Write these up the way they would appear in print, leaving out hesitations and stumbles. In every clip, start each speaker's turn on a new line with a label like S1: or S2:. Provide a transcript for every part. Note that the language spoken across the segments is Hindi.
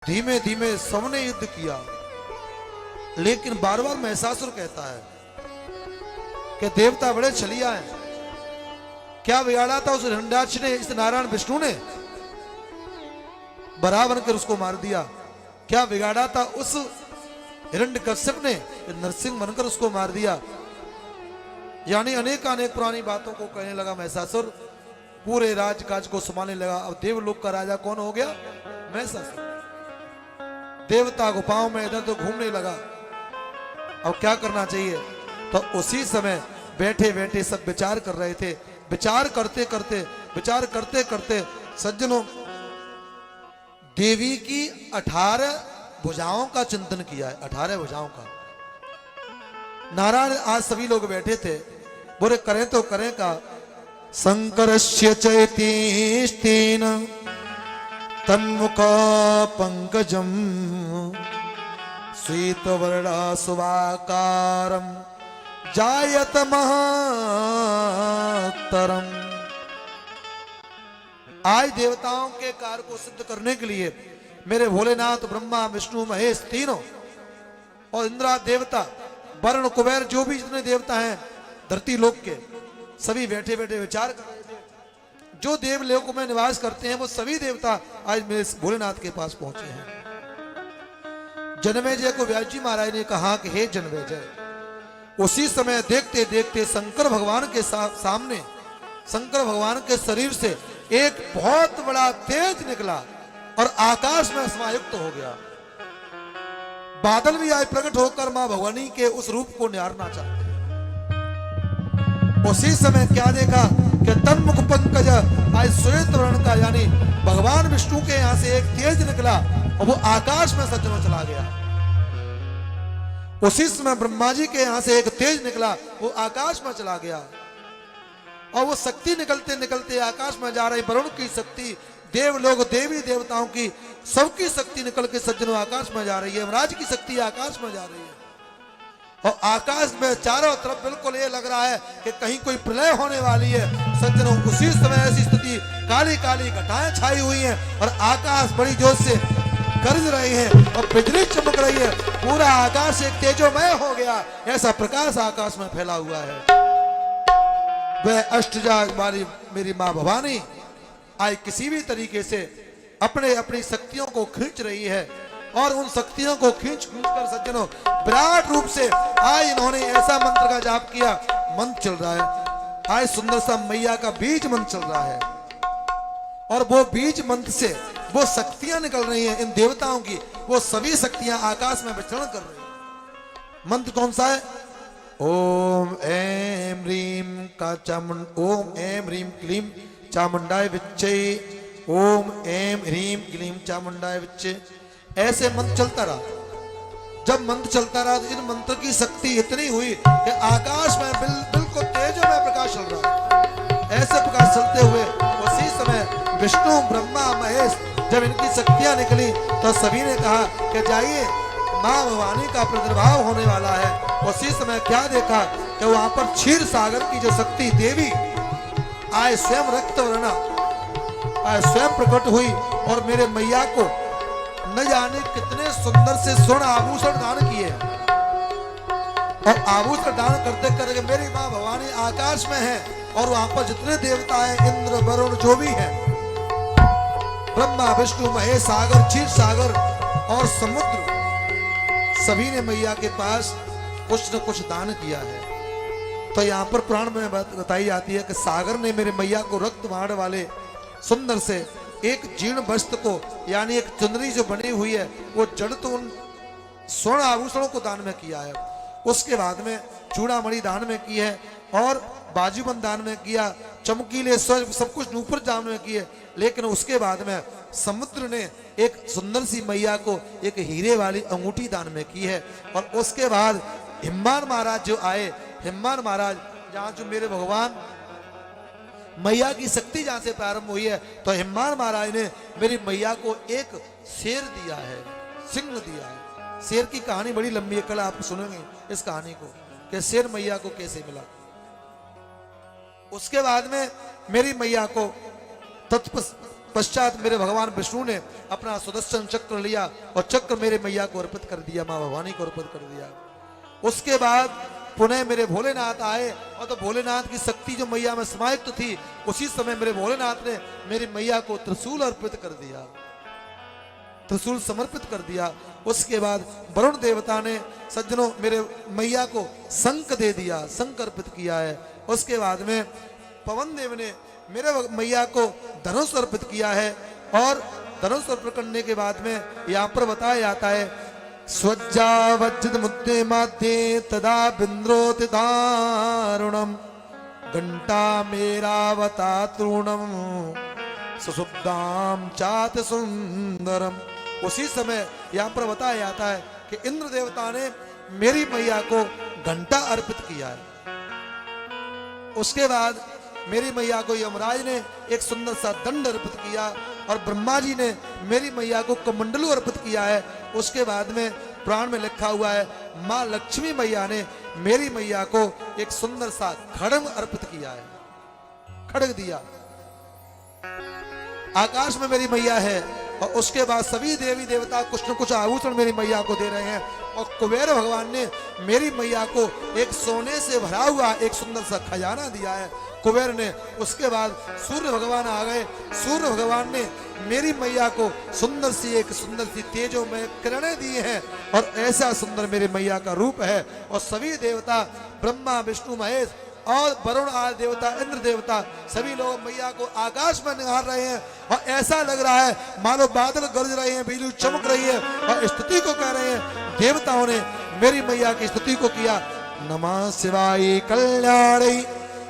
S1: धीमे धीमे सबने युद्ध किया, लेकिन बार बार महिषासुर कहता है कि देवता बड़े छलिया हैं। क्या बिगाड़ा था उस हिरण्याक्ष ने, इस नारायण विष्णु ने? बराह बनकर उसको मार दिया। क्या बिगाड़ा था उस हिरण्यकश्यप ने, नरसिंह बनकर उसको मार दिया। यानी अनेक अनेक पुरानी बातों को कहने लगा महिषासुर, पूरे राजकाज को संभालने लगा। अब देवलोक का राजा कौन हो गया? महिषासुर। देवता गुफाओं में इधर तो घूमने लगा। अब क्या करना चाहिए? तो उसी समय बैठे बैठे सब विचार कर रहे थे। विचार करते करते सज्जनों, देवी की 18 भुजाओं का चिंतन किया है। 18 भुजाओं का। नारायण आज सभी लोग बैठे थे, बोले करें तो करें का। शंकरस्य चैतीस्तेन तन्मुख पंकजम श्वेतवर्णा शुभाकारम जायत महातरम। आज देवताओं के कार्य को सिद्ध करने के लिए मेरे भोलेनाथ, ब्रह्मा, विष्णु, महेश तीनों और इंद्रा देवता, वरुण, कुबेर, जो भी जितने देवता हैं धरती लोक के, सभी बैठे बैठे विचार कर रहे थे। जो देवलोक में निवास करते हैं वो सभी देवता आज मेरे भोलेनाथ के पास पहुंचे हैं। जनमेजय को व्यास जी महाराज ने कहा कि हे जनमेजय, उसी समय देखते देखते शंकर भगवान के सामने, शंकर भगवान के शरीर से एक बहुत बड़ा तेज निकला और आकाश में समायुक्त हो गया। बादल भी आज प्रकट होकर मां भगवानी के उस रूप को निहारना चाहते हैं। उसी समय क्या देखा कि तन्मुख पंकज, आज श्वेत वर्ण का, यानी भगवान विष्णु के यहां से एक तेज निकला और वो आकाश में सज्जनों चला गया। उसी समय ब्रह्मा जी के यहां से एक तेज निकला, वो आकाश में चला गया। और वो शक्ति निकलते निकलते आकाश में जा रही, वरुण की शक्ति, देवलोक देवी देवताओं की सबकी शक्ति निकल के सज्जनों आकाश में जा रही है। यमराज की शक्ति आकाश में जा रही है और आकाश में चारों तरफ बिल्कुल ये लग रहा है कि कहीं कोई प्रलय होने वाली है। सज्जनों उसी समय ऐसी स्थिति, काली काली घटाएं छाई हुई हैं और आकाश बड़ी जोर से गरज रही है और बिजली चमक रही है। पूरा आकाश एक तेजोमय हो गया, ऐसा प्रकाश आकाश में फैला हुआ है। वह अष्टभुजा वाली मेरी मां भवानी आज किसी भी तरीके से अपनी शक्तियों को खींच रही है और उन शक्तियों को खींच कर सज्जनों विराट रूप से आज इन्होंने ऐसा मंत्र का जाप किया। मंत्र चल रहा है आज, सुंदर सा मैया का बीज मंत्र चल रहा है और वो बीज मंत्र से वो शक्तियां निकल रही हैं इन देवताओं की। वो सभी शक्तियां आकाश में विचरण कर रही हैं। मंत्र कौन सा है? ओम ऐं ह्रीं का चामुंड, ओम ऐं ह्रीं क्लीं चामुंडाय विच्चे, ओम ऐं ह्रीं क्लीं चामुंडाय विच्चे। ऐसे मंत्र चलता रहा। जब मंत्र चलता रहा तो इन मंत्र की शक्ति इतनी हुई कि आकाश में बिल्कुल तेजों में प्रकाश चल रहा है। ऐसे प्रकाश चलते हुए उसी समय विष्णु, ब्रह्मा, महेश, जब इनकी शक्तियां निकली तो सभी ने कहा कि जाइए मां भवानी का प्रादुर्भाव होने वाला है। उसी समय क्या देखा कि वहां पर क्षीर सागर की जो शक्ति देवी आए, स्वयं रक्त वर्णा आए, स्वयं प्रकट हुई और मेरे मैया को न जाने कितने सुंदर से स्वर्ण आभूषण दान किए और आभूषण दान करते करके मेरी मां भवानी आकाश में है और वहां पर जितने देवता हैं, इंद्र, वरुण, जो भी हैं, ब्रह्मा, विष्णु, महेश, सागर, क्षीर सागर और समुद्र, सभी ने मैया के पास कुछ न कुछ दान किया है। तो यहाँ पर पुराण में बताई जाती है कि सागर ने मेरे मैया को रक्त बाण वाले सुंदर से एक जीर्ण वस्त्र को, यानी एक चुनरी जो बनी हुई है, वो जड़ तो उन स्वर्ण आभूषणों को दान में किया है। उसके बाद में चूड़ामणि दान में की है और बाजूबंद दान में किया, चमकीले सब कुछ ऊपर दान में किए। लेकिन उसके बाद में समुद्र ने एक सुंदर सी मैया को एक हीरे वाली अंगूठी दान में की है। और उसके बाद हिम्मान महाराज जो आए, हिम्मान महाराज जहाँ जो मेरे भगवान मैया की शक्ति जहां से प्रारंभ हुई है, तो हिम्मान महाराज ने मेरी मैया को एक शेर दिया है, सिंह दिया है। शेर की कहानी बड़ी लंबी है, कल आप सुनेंगे इस कहानी को कि शेर मैया को कैसे मिला। उसके बाद में मेरी मैया को पश्चात मेरे भगवान विष्णु ने अपना सुदर्शन चक्र लिया और चक्र मेरे मैया को अर्पित कर दिया, माँ भवानी को अर्पित कर दिया। उसके बाद पुनः मेरे भोलेनाथ आए और तो भोलेनाथ की शक्ति जो मैया में समायुक्त थी, उसी समय मेरे भोलेनाथ ने मेरी मैया को त्रिशूल अर्पित कर दिया, त्रिशूल समर्पित कर दिया। उसके बाद वरुण देवता ने सज्जनों मेरे मैया को शंख दे दिया, शंख अर्पित किया है। उसके बाद में पवन देव ने मेरे मैया को धनुष अर्पित किया है और धनुष अर्पित करने के बाद में यहाँ पर बताया जाता है स्वज्जा वज्जित मुद्दे माध्ये तदा बिंद्रोति दारुणम घंटा मेरावता तृणम सुशुद्धाम चात सुंदरम। उसी समय यहाँ पर बताया जाता है कि इंद्र देवता ने मेरी मैया को घंटा अर्पित किया है। उसके बाद मेरी मैया को यमराज ने एक सुंदर सा दंड अर्पित किया और ब्रह्मा जी ने मेरी मैया को कमंडलू अर्पित किया है। उसके बाद में पुराण में लिखा हुआ है माँ लक्ष्मी मैया ने मेरी मैया को एक सुंदर सा खड्ग अर्पित किया है, खड्ग दिया। आकाश में मेरी मैया है और उसके बाद सभी देवी देवता कुछ न कुछ आभूषण मेरी मैया को दे रहे हैं और कुबेर भगवान ने मेरी मैया को एक सोने से भरा हुआ एक सुंदर सा खजाना दिया है कुबेर ने। उसके बाद सूर्य भगवान आ गए, सूर्य भगवान ने मेरी मैया को सुंदर सी तेजोमय किरणें दी हैं और ऐसा सुंदर मेरी मैया का रूप है। और सभी देवता ब्रह्मा विष्णु महेश और वरुण आदि देवता इंद्र देवता सभी लोग मैया को आकाश में निहार रहे हैं और ऐसा लग रहा है मानो बादल गरज रहे हैं, बिजली चमक रही है और स्तुति को कह रहे हैं। देवताओं ने मेरी मैया की स्तुति को किया। नमः शिवाय कल्याणै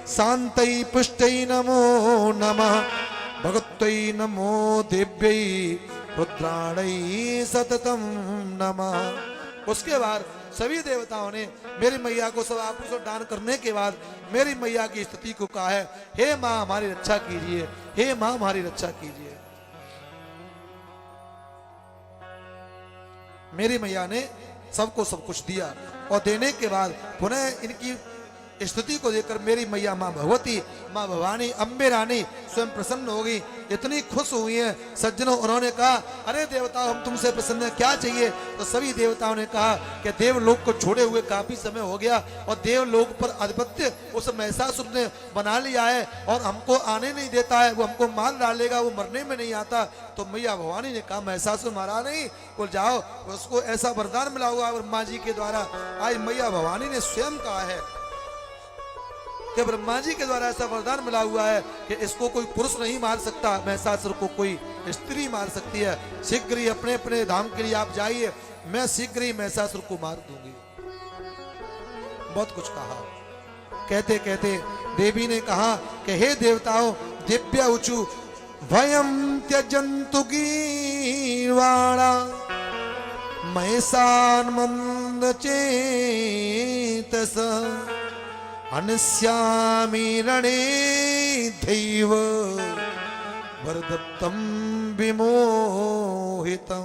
S1: शांतै पुष्टै नमो नमः भगवत्यै नमो देव्यै रुद्राणै सततम नमः। उसके बाद सभी देवताओं ने मेरी मैया को सब आभूषण दान करने के बाद मेरी मैया की स्तुति को कहा है हे माँ हमारी रक्षा कीजिए, हे माँ हमारी रक्षा कीजिए। मेरी मैया ने सबको सब कुछ दिया और देने के बाद पुनः इनकी स्तुति को देखकर मेरी मैया माँ भगवती, माँ भवानी, अम्बे रानी स्वयं प्रसन्न हो गई, इतनी खुश हुई हैं सज्जनों। उन्होंने कहा अरे देवताओं हम तुमसे प्रसन्न हैं, क्या चाहिए? तो सभी देवताओं ने कहा कि देवलोक को छोड़े हुए काफी समय हो गया और देवलोक पर आधिपत्य उस महिषासुर ने बना लिया है और हमको आने नहीं देता है, वो हमको मार डालेगा, वो मरने में नहीं आता। तो मैया भवानी ने कहा महिषासुर मारा नहीं, बोल जाओ, उसको ऐसा वरदान मिला हुआ ब्रह्मा जी के द्वारा। आज मैया भवानी ने स्वयं कहा है कि ब्रह्मा जी के द्वारा ऐसा वरदान मिला हुआ है कि इसको कोई पुरुष नहीं मार सकता, महिषासुर को कोई स्त्री मार सकती है। शीघ्र ही अपने अपने धाम के लिए आप जाइए, मैं शीघ्र ही महिषासुर को मार दूंगी। बहुत कुछ कहा। कहते कहते देवी ने कहा कि हे देवताओं दिव्य ऊचु भयम त्यजंतु गीर्वाणा महिषान मंद चेतस अनस्यामि रणे दैव वरदत्तम विमोहितम।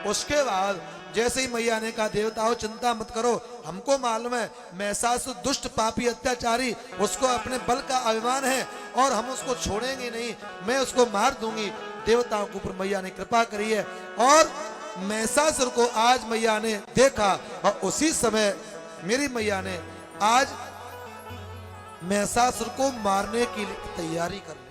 S1: उसके बाद जैसे ही मैया ने कहा देवताओं चिंता मत करो, हमको मालूम है महिषासुर दुष्ट पापी अत्याचारी, उसको अपने बल का अभिमान है और हम उसको छोड़ेंगे नहीं, मैं उसको मार दूंगी। देवताओं के ऊपर मैया ने कृपा करी है और महिषासुर को आज मैया ने देखा और उसी समय मेरी मैया ने आज महिषासुर को मारने की तैयारी कर ली।